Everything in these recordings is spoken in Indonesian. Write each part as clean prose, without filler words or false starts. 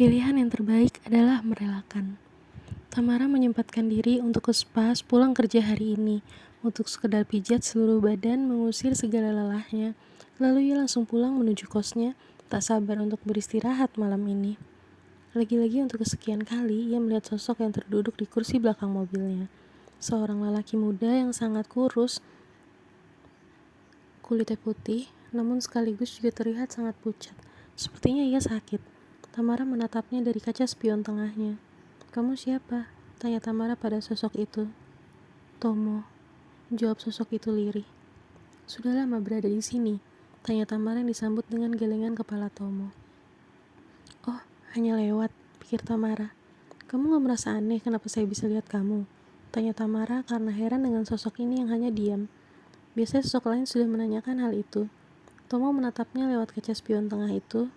Pilihan yang terbaik adalah merelakan. Tamara menyempatkan diri untuk ke spa pulang kerja hari ini, untuk sekedar pijat seluruh badan mengusir segala lelahnya. Lalu ia langsung pulang menuju kosnya, tak sabar untuk beristirahat malam ini. Lagi-lagi untuk kesekian kali, ia melihat sosok yang terduduk di kursi belakang mobilnya. Seorang lelaki muda yang sangat kurus, kulitnya putih, namun sekaligus juga terlihat sangat pucat. Sepertinya ia sakit. Tamara menatapnya dari kaca spion tengahnya. "Kamu siapa?" tanya Tamara pada sosok itu. "Tomo," jawab sosok itu lirih. "Sudah lama berada di sini?" tanya Tamara yang disambut dengan gelengan kepala Tomo. "Oh, hanya lewat," pikir Tamara. "Kamu gak merasa aneh kenapa saya bisa lihat kamu?" tanya Tamara karena heran dengan sosok ini yang hanya diam. Biasanya sosok lain sudah menanyakan hal itu. Tomo menatapnya lewat kaca spion tengah itu,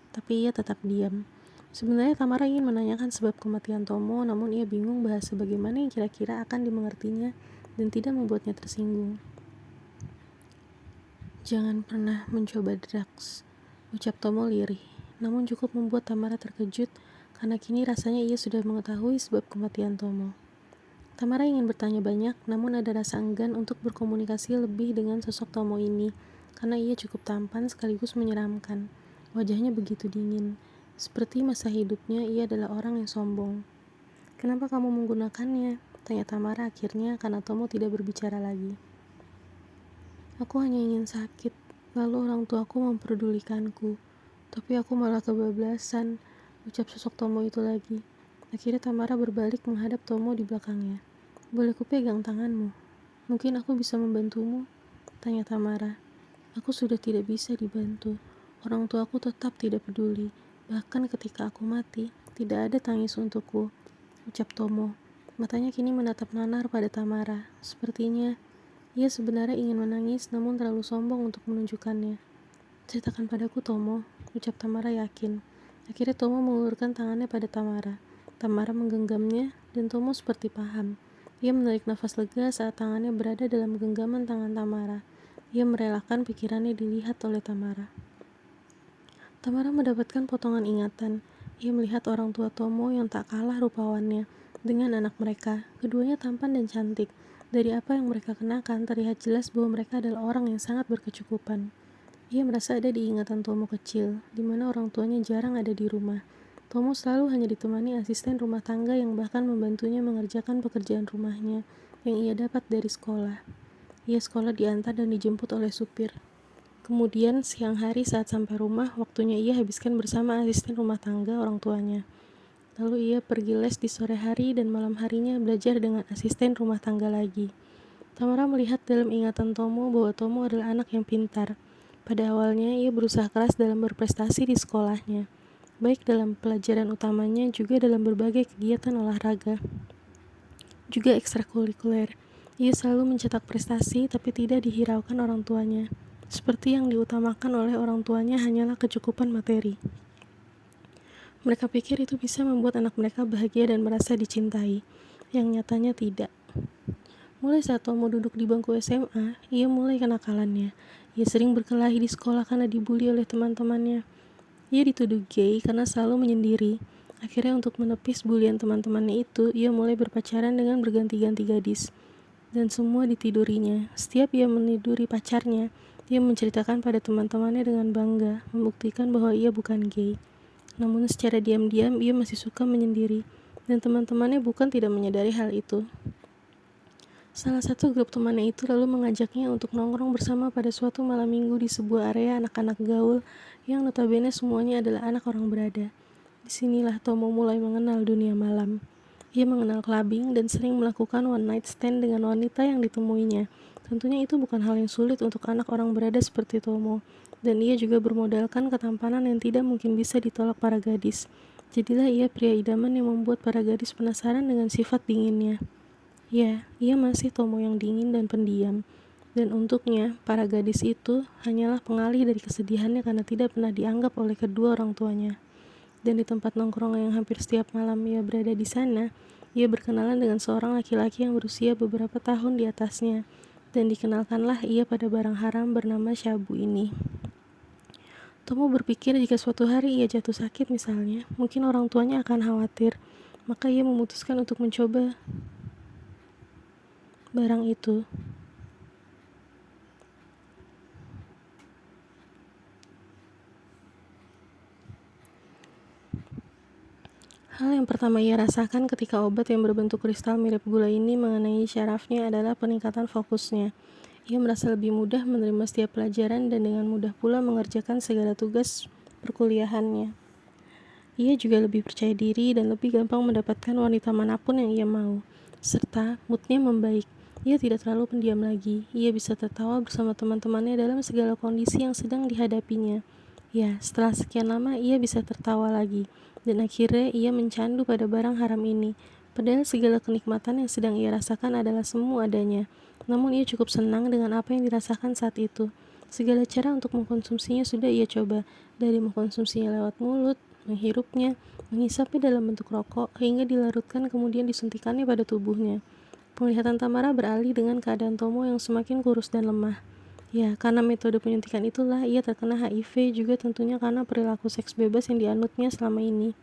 tapi ia tetap diam. Sebenarnya Tamara ingin menanyakan sebab kematian Tomo, namun ia bingung bahasa bagaimana yang kira-kira akan dimengertinya dan tidak membuatnya tersinggung. "Jangan pernah mencoba drugs," ucap Tomo lirih, namun cukup membuat Tamara terkejut karena kini rasanya ia sudah mengetahui sebab kematian Tomo. Tamara ingin bertanya banyak, namun ada rasa enggan untuk berkomunikasi lebih dengan sosok Tomo ini, karena ia cukup tampan sekaligus menyeramkan. Wajahnya begitu dingin. Seperti masa hidupnya, ia adalah orang yang sombong. "Kenapa kamu menggunakannya?" tanya Tamara akhirnya karena Tomo tidak berbicara lagi. "Aku hanya ingin sakit, lalu orang tuaku memperdulikanku. Tapi aku malah kebablasan," ucap sosok Tomo itu lagi. Akhirnya Tamara berbalik menghadap Tomo di belakangnya. "Boleh kupegang tanganmu? Mungkin aku bisa membantumu?" tanya Tamara. "Aku sudah tidak bisa dibantu. Orang tuaku tetap tidak peduli. Bahkan ketika aku mati, tidak ada tangis untukku," ucap Tomo. Matanya kini menatap nanar pada Tamara. Sepertinya ia sebenarnya ingin menangis, namun terlalu sombong untuk menunjukkannya. "Ceritakan padaku, Tomo," ucap Tamara yakin. Akhirnya Tomo mengulurkan tangannya pada Tamara. Tamara menggenggamnya, dan Tomo seperti paham. Ia menarik nafas lega saat tangannya berada dalam genggaman tangan Tamara. Ia merelakan pikirannya dilihat oleh Tamara. Tamara mendapatkan potongan ingatan. Ia melihat orang tua Tomo yang tak kalah rupawannya dengan anak mereka. Keduanya tampan dan cantik. Dari apa yang mereka kenakan, terlihat jelas bahwa mereka adalah orang yang sangat berkecukupan. Ia merasa ada di ingatan Tomo kecil, di mana orang tuanya jarang ada di rumah. Tomo selalu hanya ditemani asisten rumah tangga yang bahkan membantunya mengerjakan pekerjaan rumahnya yang ia dapat dari sekolah. Ia sekolah diantar dan dijemput oleh supir. Kemudian siang hari saat sampai rumah, waktunya ia habiskan bersama asisten rumah tangga orang tuanya. Lalu ia pergi les di sore hari dan malam harinya belajar dengan asisten rumah tangga lagi. Tamara melihat dalam ingatan Tomo bahwa Tomo adalah anak yang pintar. Pada awalnya ia berusaha keras dalam berprestasi di sekolahnya, baik dalam pelajaran utamanya juga dalam berbagai kegiatan olahraga, juga ekstrakurikuler. Ia selalu mencetak prestasi tapi tidak dihiraukan orang tuanya. Seperti yang diutamakan oleh orang tuanya hanyalah kecukupan materi. Mereka pikir itu bisa membuat anak mereka bahagia dan merasa dicintai, yang nyatanya tidak. Mulai saat Tomo duduk di bangku SMA, ia mulai kenakalannya. Ia sering berkelahi di sekolah karena dibully oleh teman-temannya. Ia dituduh gay karena selalu menyendiri. Akhirnya untuk menepis bulian teman-temannya itu, ia mulai berpacaran dengan berganti-ganti gadis. Dan semua ditidurinya. Setiap ia meniduri pacarnya, ia menceritakan pada teman-temannya dengan bangga, membuktikan bahwa ia bukan gay. Namun secara diam-diam ia masih suka menyendiri, dan teman-temannya bukan tidak menyadari hal itu. Salah satu grup temannya itu lalu mengajaknya untuk nongkrong bersama pada suatu malam minggu di sebuah area anak-anak gaul yang notabene semuanya adalah anak orang berada. Disinilah Tomo mulai mengenal dunia malam. Ia mengenal clubbing dan sering melakukan one night stand dengan wanita yang ditemuinya. Tentunya itu bukan hal yang sulit untuk anak orang berada seperti Tomo. Dan ia juga bermodalkan ketampanan yang tidak mungkin bisa ditolak para gadis. Jadilah ia pria idaman yang membuat para gadis penasaran dengan sifat dinginnya. Ya, ia masih Tomo yang dingin dan pendiam. Dan untuknya, para gadis itu hanyalah pengalih dari kesedihannya karena tidak pernah dianggap oleh kedua orang tuanya. Dan di tempat nongkrong yang hampir setiap malam ia berada di sana, ia berkenalan dengan seorang laki-laki yang berusia beberapa tahun di atasnya, dan dikenalkanlah ia pada barang haram bernama syabu ini. Tomo berpikir jika suatu hari ia jatuh sakit misalnya, mungkin orang tuanya akan khawatir. Maka ia memutuskan untuk mencoba barang itu. Hal yang pertama ia rasakan ketika obat yang berbentuk kristal mirip gula ini mengenai syarafnya adalah peningkatan fokusnya. Ia merasa lebih mudah menerima setiap pelajaran dan dengan mudah pula mengerjakan segala tugas perkuliahannya. Ia juga lebih percaya diri dan lebih gampang mendapatkan wanita manapun yang ia mau. Serta moodnya membaik. Ia tidak terlalu pendiam lagi. Ia bisa tertawa bersama teman-temannya dalam segala kondisi yang sedang dihadapinya. Ya, setelah sekian lama ia bisa tertawa lagi. Dan akhirnya ia mencandu pada barang haram ini. Padahal segala kenikmatan yang sedang ia rasakan adalah semu adanya. Namun ia cukup senang dengan apa yang dirasakan saat itu. Segala cara untuk mengkonsumsinya sudah ia coba. Dari mengkonsumsinya lewat mulut, menghirupnya, menghisapnya dalam bentuk rokok, hingga dilarutkan kemudian disuntikannya pada tubuhnya. Penglihatan Tamara beralih dengan keadaan Tomo yang semakin kurus dan lemah. Ya, karena metode penyuntikan itulah ia terkena HIV, juga tentunya karena perilaku seks bebas yang dianutnya selama ini.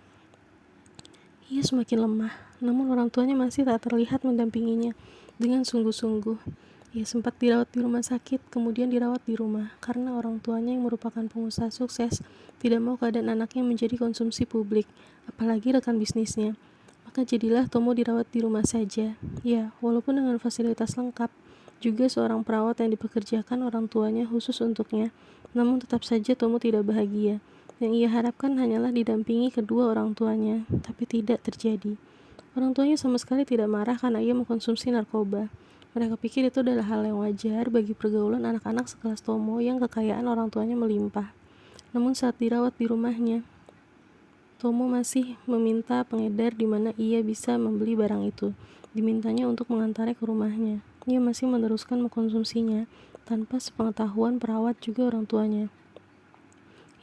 Ia semakin lemah, namun orang tuanya masih tak terlihat mendampinginya dengan sungguh-sungguh. Ia sempat dirawat di rumah sakit, kemudian dirawat di rumah, karena orang tuanya yang merupakan pengusaha sukses tidak mau keadaan anaknya menjadi konsumsi publik, apalagi rekan bisnisnya. Maka jadilah Tomo dirawat di rumah saja. Ya, walaupun dengan fasilitas lengkap, juga seorang perawat yang dipekerjakan orang tuanya khusus untuknya, namun tetap saja Tomo tidak bahagia. Yang ia harapkan hanyalah didampingi kedua orang tuanya, tapi tidak terjadi. Orang tuanya sama sekali tidak marah karena ia mengkonsumsi narkoba. Mereka pikir itu adalah hal yang wajar bagi pergaulan anak-anak sekelas Tomo yang kekayaan orang tuanya melimpah. Namun saat dirawat di rumahnya, Tomo masih meminta pengedar di mana ia bisa membeli barang itu. Dimintanya untuk mengantarnya ke rumahnya. Ia masih meneruskan mengkonsumsinya tanpa sepengetahuan perawat juga orang tuanya.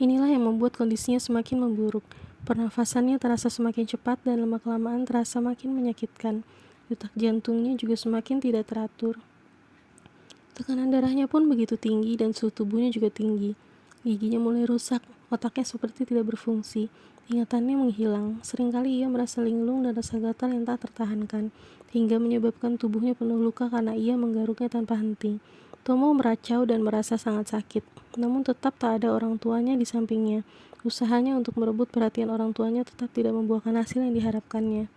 Inilah yang membuat kondisinya semakin memburuk. Pernafasannya terasa semakin cepat dan lama-kelamaan terasa makin menyakitkan. Detak jantungnya juga semakin tidak teratur. Tekanan darahnya pun begitu tinggi dan suhu tubuhnya juga tinggi. Giginya mulai rusak, otaknya seperti tidak berfungsi. Ingatannya menghilang. Seringkali ia merasa linglung dan rasa gatal yang tak tertahankan, hingga menyebabkan tubuhnya penuh luka karena ia menggaruknya tanpa henti. Tomo meracau dan merasa sangat sakit, namun tetap tak ada orang tuanya di sampingnya. Usahanya untuk merebut perhatian orang tuanya tetap tidak membuahkan hasil yang diharapkannya.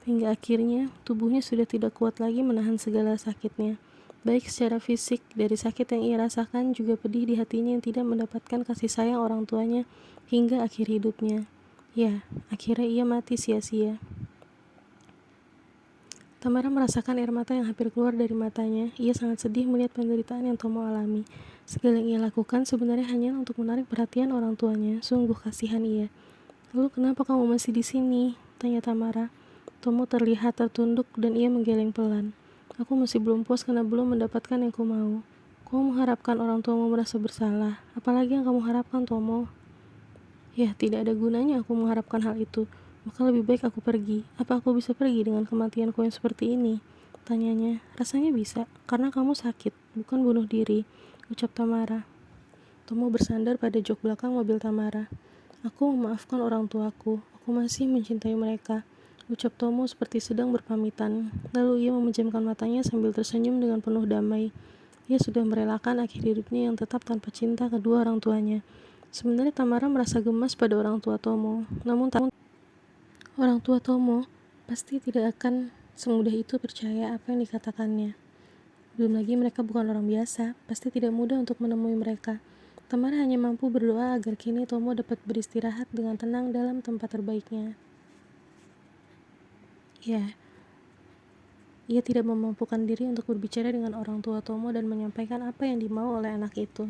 Hingga akhirnya, tubuhnya sudah tidak kuat lagi menahan segala sakitnya. Baik secara fisik, dari sakit yang ia rasakan, juga pedih di hatinya yang tidak mendapatkan kasih sayang orang tuanya hingga akhir hidupnya. Ya, akhirnya ia mati sia-sia. Tamara merasakan air mata yang hampir keluar dari matanya. Ia sangat sedih melihat penderitaan yang Tomo alami. Segala yang ia lakukan sebenarnya hanya untuk menarik perhatian orang tuanya. Sungguh kasihan ia. Lalu kenapa kamu masih di sini? Tanya Tamara. Tomo terlihat tertunduk dan ia menggeleng pelan. Aku masih belum puas karena belum mendapatkan yang ku mau. Kamu mengharapkan orang tuamu merasa bersalah. Apalagi yang kamu harapkan, Tomo? Ya, tidak ada gunanya aku mengharapkan hal itu. Maka lebih baik aku pergi. Apa aku bisa pergi dengan kematianku yang seperti ini? Tanyanya. Rasanya bisa, karena kamu sakit, bukan bunuh diri, ucap Tamara. Tomo bersandar pada jok belakang mobil Tamara. Aku memaafkan orang tuaku. Aku masih mencintai mereka, ucap Tomo seperti sedang berpamitan. Lalu ia memejamkan matanya sambil tersenyum dengan penuh damai. Ia sudah merelakan akhir hidupnya yang tetap tanpa cinta kedua orang tuanya. Sebenarnya Tamara merasa gemas pada orang tua Tomo, namun orang tua Tomo pasti tidak akan semudah itu percaya apa yang dikatakannya. Belum lagi mereka bukan orang biasa, pasti tidak mudah untuk menemui mereka. Tamara hanya mampu berdoa agar kini Tomo dapat beristirahat dengan tenang dalam tempat terbaiknya. Ya, ia tidak memampukan diri untuk berbicara dengan orang tua Tomo dan menyampaikan apa yang dimau oleh anak itu.